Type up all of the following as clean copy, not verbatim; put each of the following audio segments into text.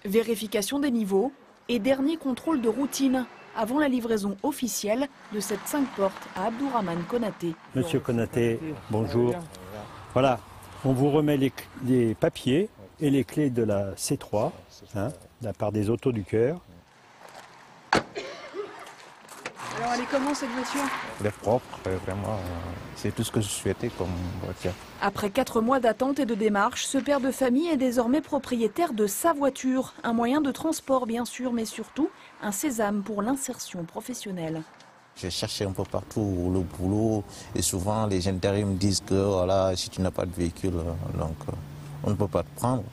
Vérification des niveaux et dernier contrôle de routine avant la livraison officielle de cette 5 portes à Abdourahmane Konaté. Monsieur Konaté, bonjour. Voilà, on vous remet les papiers et les clés de la C3, de la part des Autos du Cœur. Alors elle est comment cette voiture? Elle est propre, vraiment, c'est tout ce que je souhaitais comme voiture. Après 4 mois d'attente et de démarches, ce père de famille est désormais propriétaire de sa voiture. Un moyen de transport bien sûr, mais surtout un sésame pour l'insertion professionnelle. J'ai cherché un peu partout le boulot et souvent les intérims me disent que voilà, si tu n'as pas de véhicule, donc on ne peut pas te prendre.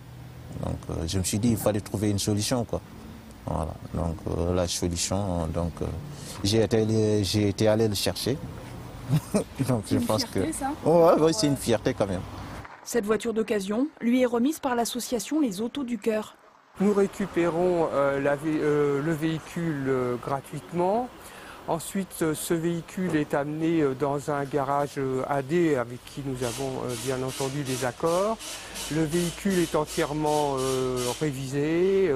Donc je me suis dit qu'il fallait trouver une solution, quoi. Voilà, donc la solution, donc j'ai été allé le chercher. Donc je pense que ça. ouais, c'est une fierté quand même. Cette voiture d'occasion lui est remise par l'association Les Autos du Cœur. Nous récupérons le véhicule gratuitement. Ensuite, ce véhicule est amené dans un garage AD avec qui nous avons bien entendu des accords. Le véhicule est entièrement révisé,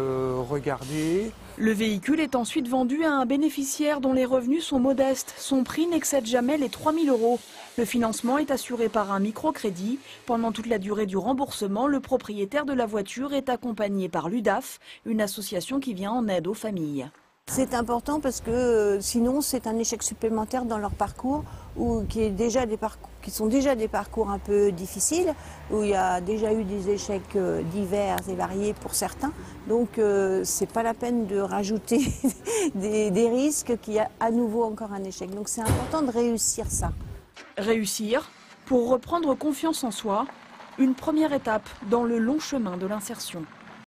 regardé. Le véhicule est ensuite vendu à un bénéficiaire dont les revenus sont modestes. Son prix n'excède jamais les 3 000 €. Le financement est assuré par un microcrédit. Pendant toute la durée du remboursement, le propriétaire de la voiture est accompagné par l'UDAF, une association qui vient en aide aux familles. C'est important parce que sinon c'est un échec supplémentaire dans leur parcours qui sont déjà des parcours un peu difficiles, où il y a déjà eu des échecs divers et variés pour certains. Donc c'est pas la peine de rajouter des risques qu'il y a à nouveau encore un échec. Donc c'est important de réussir ça. Réussir pour reprendre confiance en soi, une première étape dans le long chemin de l'insertion.